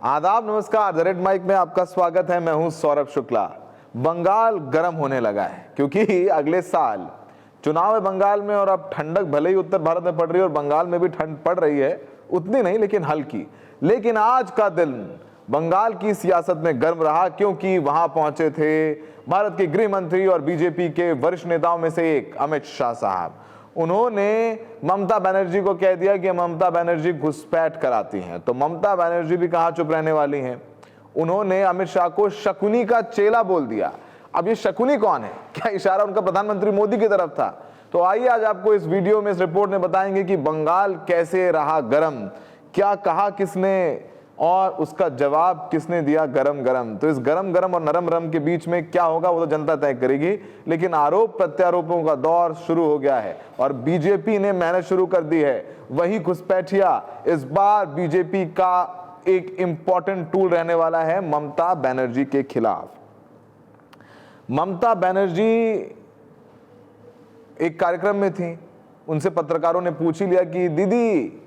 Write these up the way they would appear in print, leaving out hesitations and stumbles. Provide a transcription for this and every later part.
आदाब, नमस्कार। The red mic में आपका स्वागत है। मैं हूं सौरभ शुक्ला। बंगाल गर्म होने लगा है क्योंकि अगले साल चुनाव है बंगाल में और अब ठंडक भले ही उत्तर भारत में पड़ रही है और बंगाल में भी ठंड पड़ रही है, उतनी नहीं लेकिन हल्की। लेकिन आज का दिन बंगाल की सियासत में गर्म रहा क्योंकि वहां पहुंचे थे भारत के गृह मंत्री और बीजेपी के वरिष्ठ नेताओं में से एक अमित शाह साहब। उन्होंने ममता बनर्जी को कह दिया कि ममता बनर्जी घुसपैठ कराती हैं, तो ममता बनर्जी भी कहां चुप रहने वाली हैं। उन्होंने अमित शाह को शकुनी का चेला बोल दिया। अब ये शकुनी कौन है? क्या इशारा उनका प्रधानमंत्री मोदी की तरफ था? तो आइए आज आपको इस वीडियो में, इस रिपोर्ट में बताएंगे कि बंगाल कैसे रहा गरम, क्या कहा किसने और उसका जवाब किसने दिया गरम गरम। तो इस गरम गरम और नरम नरम के बीच में क्या होगा वो तो जनता तय करेगी, लेकिन आरोप प्रत्यारोपों का दौर शुरू हो गया है और बीजेपी ने मेहनत शुरू कर दी है। वही घुसपैठिया इस बार बीजेपी का एक इंपॉर्टेंट टूल रहने वाला है ममता बनर्जी के खिलाफ। ममता बनर्जी एक कार्यक्रम में थी, उनसे पत्रकारों ने पूछ ही लिया कि दीदी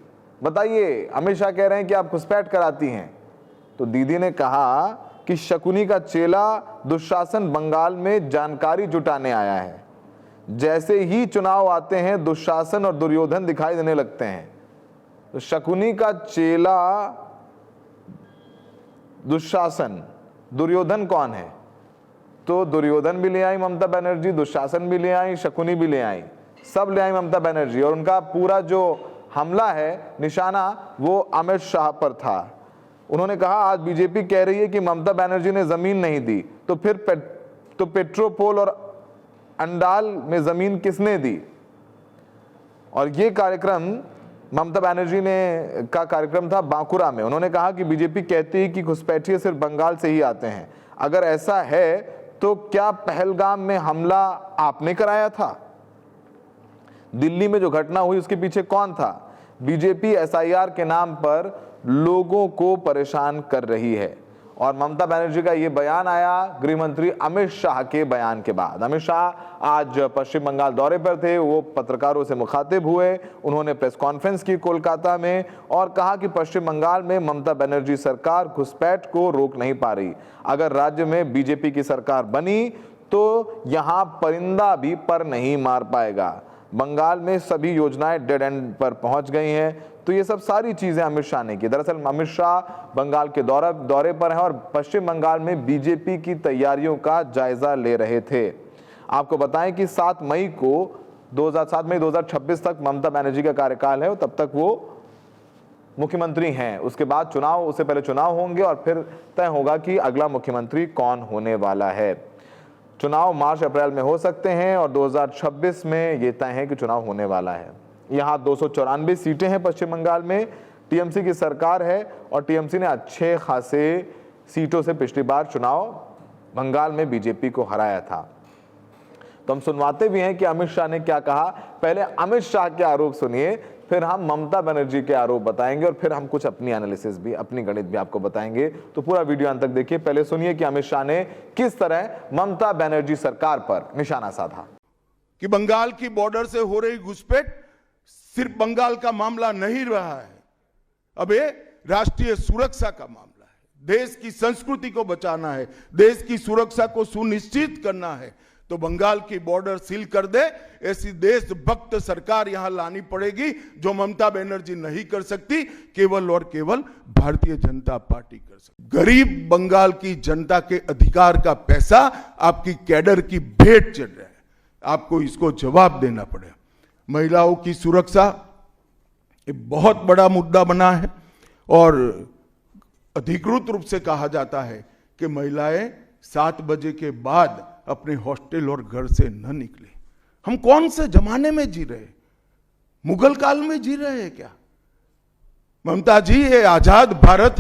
बताइए, अमित शाह कह रहे हैं कि आप घुसपैठ कराती हैं। तो दीदी ने कहा कि शकुनी का चेला दुशासन बंगाल में जानकारी जुटाने आया है। जैसे ही चुनाव आते हैं दुशासन और दुर्योधन दिखाई देने लगते हैं। तो शकुनी का चेला दुशासन, दुर्योधन कौन है? तो दुर्योधन भी ले आई ममता बनर्जी, दुशासन भी ले आई, शकुनी भी ले आई, सब ले आई ममता बनर्जी। और उनका पूरा जो हमला है, निशाना, वो अमित शाह पर था। उन्होंने कहा आज बीजेपी कह रही है कि ममता बनर्जी ने जमीन नहीं दी, तो फिर पेट्रोपोल और अंडाल में जमीन किसने दी? और ये कार्यक्रम ममता बनर्जी ने का कार्यक्रम था बांकुरा में। उन्होंने कहा कि बीजेपी कहती है कि घुसपैठिए सिर्फ बंगाल से ही आते हैं। अगर ऐसा है तो क्या पहलगाम में हमला आपने कराया था? दिल्ली में जो घटना हुई उसके पीछे कौन था? बीजेपी एसआईआर के नाम पर लोगों को परेशान कर रही है। और ममता बनर्जी का यह बयान आया गृह मंत्री अमित शाह के बयान के बाद। अमित शाह आज पश्चिम बंगाल दौरे पर थे, वो पत्रकारों से मुखातिब हुए। उन्होंने प्रेस कॉन्फ्रेंस की कोलकाता में और कहा कि पश्चिम बंगाल में ममता बनर्जी सरकार घुसपैठ को रोक नहीं पा रही। अगर राज्य में बीजेपी की सरकार बनी तो यहां परिंदा भी पर नहीं मार पाएगा। बंगाल में सभी योजनाएं डेड एंड पर पहुंच गई हैं। तो ये सब सारी चीजें अमित शाह ने की। दरअसल अमित शाह बंगाल के दौरे पर हैं और पश्चिम बंगाल में बीजेपी की तैयारियों का जायजा ले रहे थे। आपको बताएं कि 7 मई 2026 तक ममता बनर्जी का कार्यकाल है, तब तक वो मुख्यमंत्री हैं। उसके बाद चुनाव, उससे पहले चुनाव होंगे और फिर तय होगा कि अगला मुख्यमंत्री कौन होने वाला है। चुनाव मार्च अप्रैल में हो सकते हैं और 2026 में ये तय है कि चुनाव होने वाला है। यहाँ 294 सीटें हैं पश्चिम बंगाल में। टीएमसी की सरकार है और टीएमसी ने अच्छे खासे सीटों से पिछली बार चुनाव बंगाल में बीजेपी को हराया था। तो हम सुनवाते भी हैं कि अमित शाह ने क्या कहा। पहले अमित शाह के आरोप सुनिए, फिर हम ममता बनर्जी के आरोप बताएंगे और फिर हम कुछ अपनी एनालिसिस भी, अपनी गणित भी आपको बताएंगे। तो पूरा वीडियो अंत तक देखिए। पहले सुनिए कि अमित शाह ने किस तरह ममता बनर्जी सरकार पर निशाना साधा। कि बंगाल की बॉर्डर से हो रही घुसपैठ सिर्फ बंगाल का मामला नहीं रहा है, अब ये राष्ट्रीय सुरक्षा का मामला है। देश की संस्कृति को बचाना है, देश की सुरक्षा को सुनिश्चित करना है, तो बंगाल की बॉर्डर सील कर दे, ऐसी देशभक्त सरकार यहां लानी पड़ेगी जो ममता बनर्जी नहीं कर सकती, केवल और केवल भारतीय जनता पार्टी कर सकती। गरीब बंगाल की जनता के अधिकार का पैसा आपकी कैडर की भेंट चढ़ रहा है, आपको इसको जवाब देना पड़ेगा। महिलाओं की सुरक्षा एक बहुत बड़ा मुद्दा बना है और अधिकृत रूप से कहा जाता है कि महिलाएं 7 बजे के बाद अपने हॉस्टल और घर से न निकले। हम कौन से जमाने में जी रहे? मुगल काल में जी रहे हैं क्या? ममता जी, ये आजाद भारत,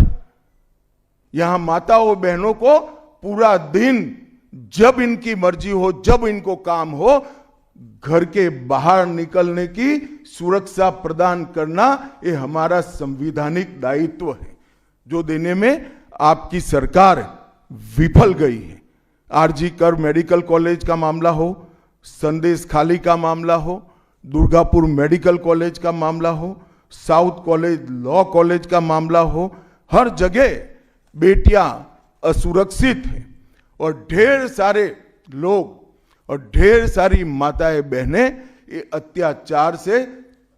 यहां माताओं बहनों को पूरा दिन जब इनकी मर्जी हो, जब इनको काम हो, घर के बाहर निकलने की सुरक्षा प्रदान करना ये हमारा संवैधानिक दायित्व है, जो देने में आपकी सरकार विफल गई है। आरजी कर मेडिकल कॉलेज का मामला हो, संदेश खाली का मामला हो, दुर्गापुर मेडिकल कॉलेज का मामला हो, साउथ कॉलेज लॉ कॉलेज का मामला हो, हर जगह बेटियां असुरक्षित हैं और ढेर सारे लोग और ढेर सारी माताएं बहनें ये अत्याचार से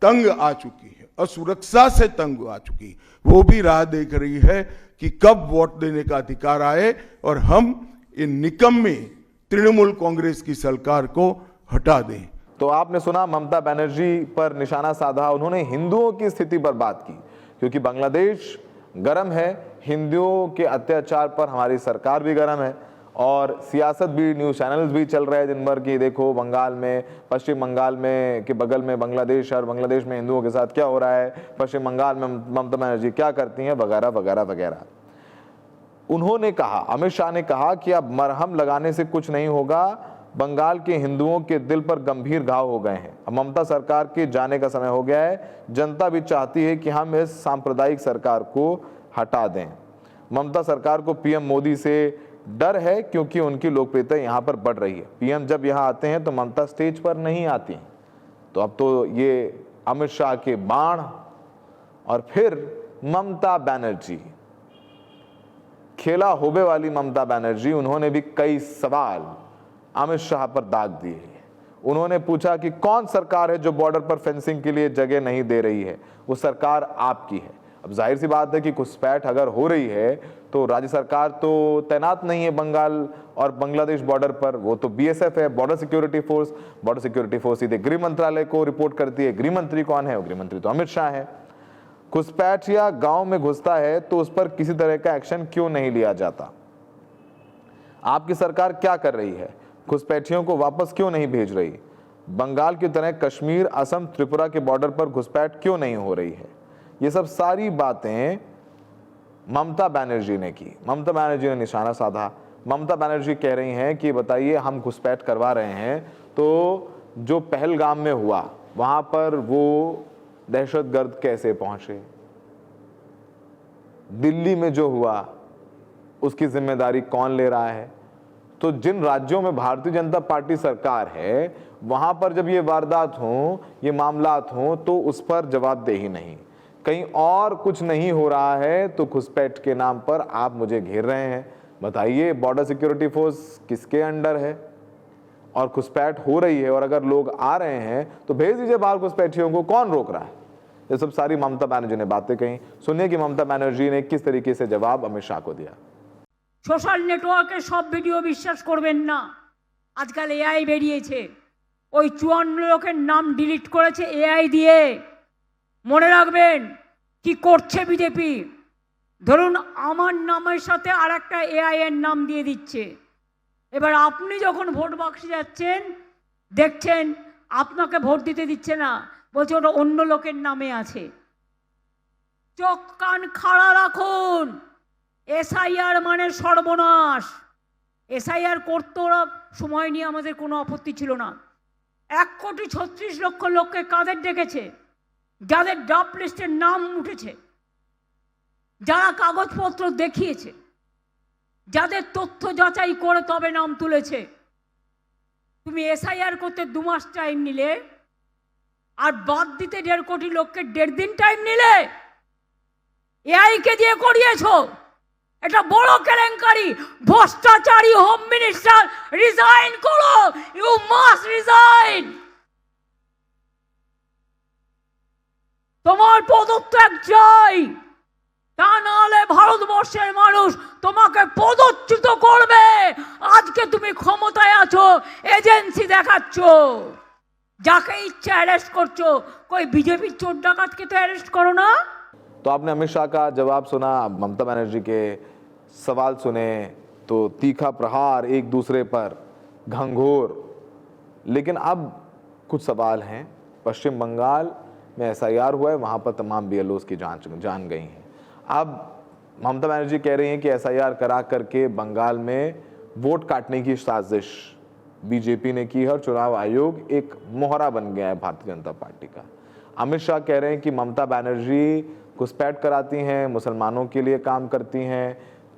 तंग आ चुकी है, असुरक्षा से तंग आ चुकी, वो भी राह देख रही है कि कब वोट देने का अधिकार आए और हम इन निकम्मी तृणमूल कांग्रेस की सरकार को हटा दें। तो आपने सुना ममता बनर्जी पर निशाना साधा, उन्होंने हिंदुओं की स्थिति पर बात की, क्योंकि बांग्लादेश गर्म है, हिंदुओं के अत्याचार पर हमारी सरकार भी गर्म है और सियासत भी, न्यूज़ चैनल्स भी चल रहे हैं दिन भर की, देखो बंगाल में, पश्चिम बंगाल में के बगल में बांग्लादेश और बांग्लादेश में हिंदुओं के साथ क्या हो रहा है, पश्चिम बंगाल में ममता बनर्जी क्या करती हैं, वगैरह वगैरह वगैरह। उन्होंने कहा, अमित शाह ने कहा कि अब मरहम लगाने से कुछ नहीं होगा, बंगाल के हिंदुओं के दिल पर गंभीर घाव हो गए हैं, अब ममता सरकार के जाने का समय हो गया है, जनता भी चाहती है कि हम इस सांप्रदायिक सरकार को हटा दें। ममता सरकार को पीएम मोदी से डर है क्योंकि उनकी लोकप्रियता यहाँ पर बढ़ रही है, पीएम जब यहाँ आते हैं तो ममता स्टेज पर नहीं आती। तो अब तो ये अमित शाह के बाण और फिर ममता बनर्जी, खेला होबे वाली ममता बनर्जी, उन्होंने भी कई सवाल अमित शाह पर दाग दिए। उन्होंने पूछा कि कौन सरकार है जो बॉर्डर पर फेंसिंग के लिए जगह नहीं दे रही है, वो सरकार आपकी है। अब जाहिर सी बात है कि घुसपैठ अगर हो रही है तो राज्य सरकार तो तैनात नहीं है बंगाल और बांग्लादेश बॉर्डर पर, वो तो बीएसएफ है, border security force. Border security force सीधे गृह मंत्रालय को रिपोर्ट करती है। गृह मंत्री कौन है? गृह मंत्री तो अमित शाह है। घुसपैठ या गांव में घुसता है तो उस पर किसी तरह का एक्शन क्यों नहीं लिया जाता? आपकी सरकार क्या कर रही है? घुसपैठियों को वापस क्यों नहीं भेज रही? बंगाल की तरह कश्मीर, असम, त्रिपुरा के बॉर्डर पर घुसपैठ क्यों नहीं हो रही है? ये सब सारी बातें ममता बनर्जी ने की। ममता बनर्जी ने निशाना साधा। ममता बनर्जी कह रही हैं कि बताइए, हम घुसपैठ करवा रहे हैं तो जो पहलगाम में हुआ वहां पर वो दहशतगर्द कैसे पहुंचे? दिल्ली में जो हुआ उसकी जिम्मेदारी कौन ले रहा है? तो जिन राज्यों में भारतीय जनता पार्टी सरकार है वहां पर जब ये वारदात हो, ये मामलात हो, तो उस पर जवाबदेही नहीं। कहीं और कुछ नहीं हो रहा है तो घुसपैठ के नाम पर आप मुझे घेर रहे हैं। बताइए, बॉर्डर सिक्योरिटी फोर्स किसके अंडर है? और घुसपैठ हो रही है और अगर लोग आ रहे हैं तो भेज दीजिए बाहर घुसपैठियों को, कौन रोक रहा है? ये सब सारी ममता बनर्जी ने बातें कही। सुनिए कि ममता बनर्जी ने किस तरीके से जवाब अमित शाह को दिया। সোশ্যাল নেটওয়ার্কে সব ভিডিও বিশ্বাস করবেন না। আজকাল এআই বেরিয়েছে, ওই 54 লোকের নাম ডিলিট করেছে এআই দিয়ে। মনে রাখবেন কি করছে বিজেপি। ধরুন আমার নামের সাথে আর একটা এআই এর নাম দিয়ে দিচ্ছে। এবার আপনি যখন ভোট বাক্সে যাচ্ছেন দেখছেন আপনাকে ভোট দিতে দিচ্ছে না, বলছে ওটা অন্য লোকের নামে আছে। চোখ কান খাড়া রাখুন। এসআইআর মানে সর্বনাশ। এসআইআর করতে ওরা সময় নিয়ে আমাদের কোনো আপত্তি ছিল না। 1,36,00,000 লোককে কাদের ডেকেছে? যাদের ড্রাফট লিস্টের নাম উঠেছে, যারা কাগজপত্র দেখিয়েছে, যাদের তথ্য যাচাই করে তবে নাম তুলেছে। তুমি এসআইআর করতে 2 মাস টাইম নিলে আর বাদ দিতে 1.5 কোটি লোককে 1.5 দিন টাইম নিলে। এআইকে দিয়ে করিয়েছো, এটা বড় কেলেঙ্কারি। ভ্রষ্টাচারী হোম মিনিস্টার, রিজাইন করো, ইউ মাস্ট রিজাইন। তোমার পদত্যাগ চাই, তা নাহলে ভারতবর্ষের মানুষ তোমাকে পদচ্যুত করবে। আজকে তুমি ক্ষমতায় আছো, এজেন্সি দেখাচ্ছ, যাকে ইচ্ছা অ্যারেস্ট করছো। কই বিজেপির চোর ডাকাতকে তো অ্যারেস্ট করো না। तो आपने अमित शाह का जवाब सुना, ममता बनर्जी के सवाल सुने, तो तीखा प्रहार एक दूसरे पर, घंघोर। लेकिन अब कुछ सवाल हैं। पश्चिम बंगाल में एसआईआर हुआ है, वहाँ पर तमाम बीएलओस की जान गई हैं। अब ममता बनर्जी कह रही हैं कि एसआईआर करा करके बंगाल में वोट काटने की साजिश बीजेपी ने की है और चुनाव आयोग एक मोहरा बन गया है भारतीय जनता पार्टी का। अमित शाह कह रहे हैं कि ममता बनर्जी घुसपैठ कराती हैं, मुसलमानों के लिए काम करती हैं,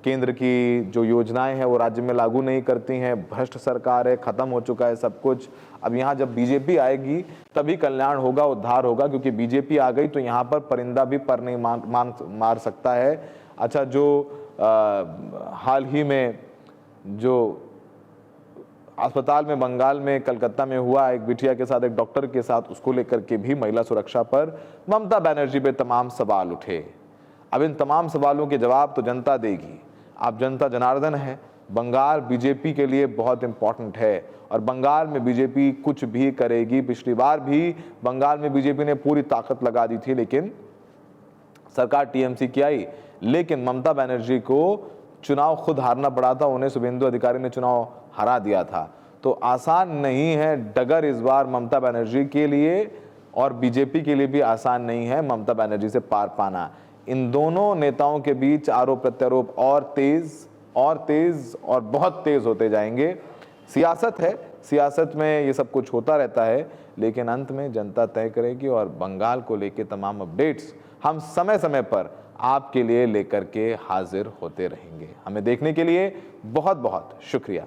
केंद्र की जो योजनाएं हैं वो राज्य में लागू नहीं करती हैं, भ्रष्ट सरकार है, खत्म हो चुका है सब कुछ। अब यहाँ जब बीजेपी आएगी तभी कल्याण होगा, उद्धार होगा, क्योंकि बीजेपी आ गई तो यहाँ पर परिंदा भी पर नहीं मार सकता है। अच्छा, जो हाल ही में जो अस्पताल में बंगाल में कलकत्ता में हुआ एक बिटिया के साथ, एक डॉक्टर के साथ, उसको लेकर के भी महिला सुरक्षा पर ममता बनर्जी पे तमाम सवाल उठे। अब इन तमाम सवालों के जवाब तो जनता देगी। आप जनता जनार्दन है। बंगाल बीजेपी के लिए बहुत इंपॉर्टेंट है और बंगाल में बीजेपी कुछ भी करेगी। पिछली बार भी बंगाल में बीजेपी ने पूरी ताकत लगा दी थी, लेकिन सरकार टीएमसी की आई, लेकिन ममता बनर्जी को चुनाव खुद हारना पड़ा था। उन्हें शुभेंदु अधिकारी ने चुनाव हरा दिया था। तो आसान नहीं है डगर इस बार ममता बनर्जी के लिए, और बीजेपी के लिए भी आसान नहीं है ममता बनर्जी से पार पाना। इन दोनों नेताओं के बीच आरोप प्रत्यारोप और तेज और बहुत तेज होते जाएंगे। सियासत है, सियासत में ये सब कुछ होता रहता है, लेकिन अंत में जनता तय करेगी। और बंगाल को लेके तमाम अपडेट्स हम समय समय पर आपके लिए लेकर के हाजिर होते रहेंगे। हमें देखने के लिए बहुत बहुत शुक्रिया।